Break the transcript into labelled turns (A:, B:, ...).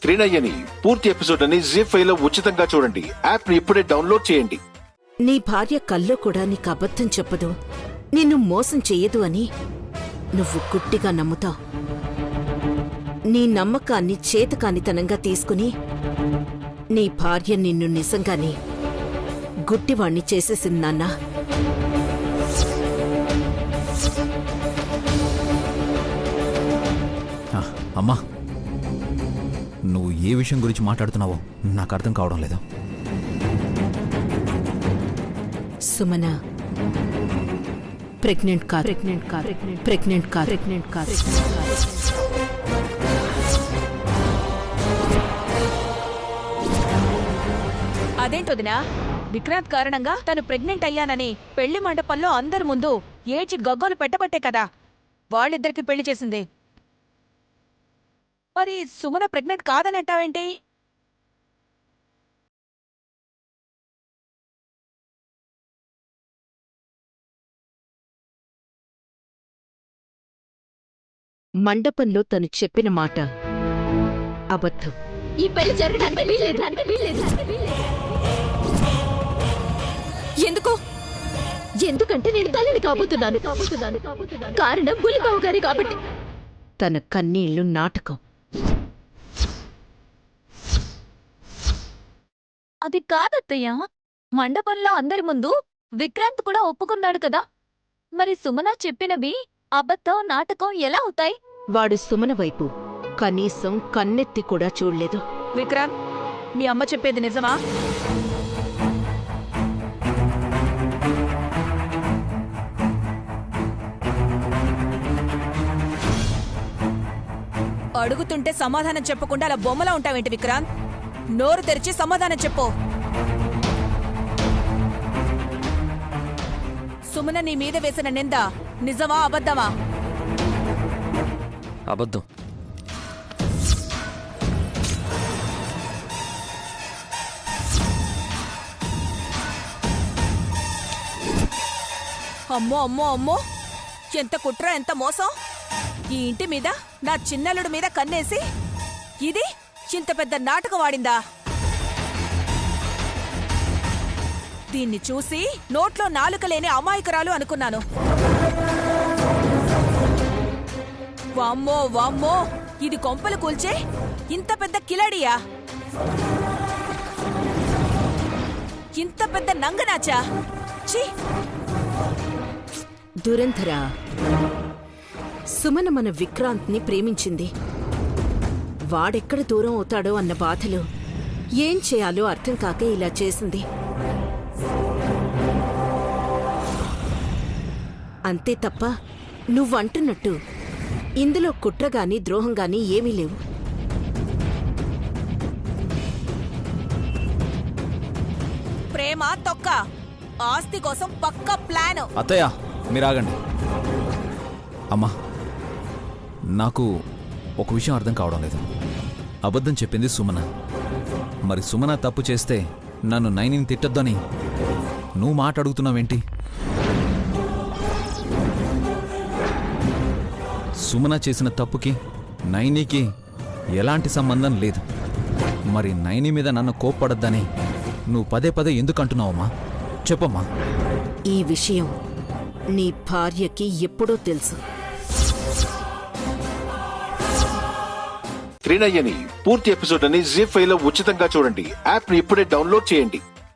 A: త్రినయ్యని పూర్తి ఎపిసోడ్ అని జీ5 లో ఉచితంగా చూడండి. యాప్ ని ఇప్పుడే డౌన్లోడ్ చేయండి.
B: నీ భార్య కల్లో కూడా నీకు అబద్ధం చెప్పదు, నిన్ను మోసం చెయ్యదు అని నువ్వు గుడ్డిగా నమ్ముతావు. నీ నమ్మకాన్ని చేతకానితనంగా తీసుకుని నీ భార్య నిన్ను నిజంగానే గుడ్డివాణ్ణి చేసేసింది నాన్నా.
C: అమ్మా, నువ్వు ఏ విషయం గురించి మాట్లాడుతున్నావో నాకు అర్థం కావడం లేదు.
B: సుమన ప్రెగ్నెంట్ కాదు.
D: అదేంటొదినా, విక్రాంత్ కారణంగా తను ప్రెగ్నెంట్ అయ్యానని పెళ్లి మండపంలో అందరి ముందు ఏడ్చి గగ్గోలు పెట్టబట్టే కదా వాళ్ళిద్దరికి పెళ్లి చేసింది. మరి సుమన ప్రెగ్నెంట్ కాదని అంటావేంటి?
B: మండపంలో తను చెప్పిన మాట అబద్ధం.
E: ఈ పెళ్లి జరగడానికి వీల్లేదు. ఎందుకు? ఎందుకంటే నేను తల్లిని కాబోతున్నాను. కారణం బుల్లిబాబు గారి కాబట్టి.
B: తన కన్నీళ్లు నాటకం.
E: అది కాదత్తయ్య, మండపంలో అందరి ముందు విక్రాంత్ కూడా ఒప్పుకున్నాడు కదా. మరి సుమన చెప్పినవి అబద్ధం, నాటకం ఎలా అవుతాయి?
B: వాడు సుమన వైపు కనీసం కన్నెత్తి కూడా చూడలేదు.
D: విక్రాంత్, మీ అమ్మ చెప్పేది నిజమా? అడుగుతుంటే సమాధానం చెప్పకుండా అలా బొమ్మలా ఉంటావేంటి విక్రాంత్? నోరు తెరిచి సమాధానం చెప్పు. సుమన నీ మీద వేసిన నింద నిజమా అబద్ధమా?
F: అబద్ధం.
D: అమ్మో అమ్మో అమ్మో, ఎంత కుట్ర, ఎంత మోసం! ఈ ఇంటి మీద, నా చిన్నల్లుడి మీద కన్నేసి ఇది ఇంత పెద్ద నాటకం ఆడిందా? దీన్ని చూసి నోట్లో నాలుక లేని అమాయకురాలు అనుకున్నాను. వామ్మో వామ్మో, ఇది కొంపలు కూల్చే ఇంత పెద్ద కిలాడియా? ఇంత పెద్ద నంగనాచా? ఛీ!
B: దురంధరా, సుమన మన విక్రాంత్ని ప్రేమించింది. వాడెక్కడ దూరం అవుతాడో అన్న బాధలో ఏం చేయాలో అర్థం కాక ఇలా చేసింది. అంతే తప్ప నువ్వంటున్నట్టు ఇందులో కుట్రగాని ద్రోహంగాని ఏమీ లేవు.
D: ప్రేమ తొక్క, ఆస్తి కోసం పక్కా ప్లాన్.
C: అత్తయ్య, మీరాగండి. అమ్మా, నాకు ఒక విషయం అర్థం కావడం లేదు. అబద్ధం చెప్పింది సుమన. మరి సుమన తప్పు చేస్తే నన్ను నైనిని తిట్టొద్దని నువ్వు మాట అడుగుతున్నావేంటి? సుమన చేసిన తప్పుకి నైనికి ఎలాంటి సంబంధం లేదు. మరి నైని మీద నన్ను కోప్పడొద్దని నువ్వు పదే పదే ఎందుకు అంటున్నావమ్మా? చెప్పమ్మా.
B: ఈ విషయం నీ భార్యకి ఎప్పుడో తెలుసు.
A: త్రినయ్యని పూర్తి ఎపిసోడ్ అని జీ5 లో ఉచితంగా చూడండి. యాప్ ని ఇప్పుడే డౌన్లోడ్ చేయండి.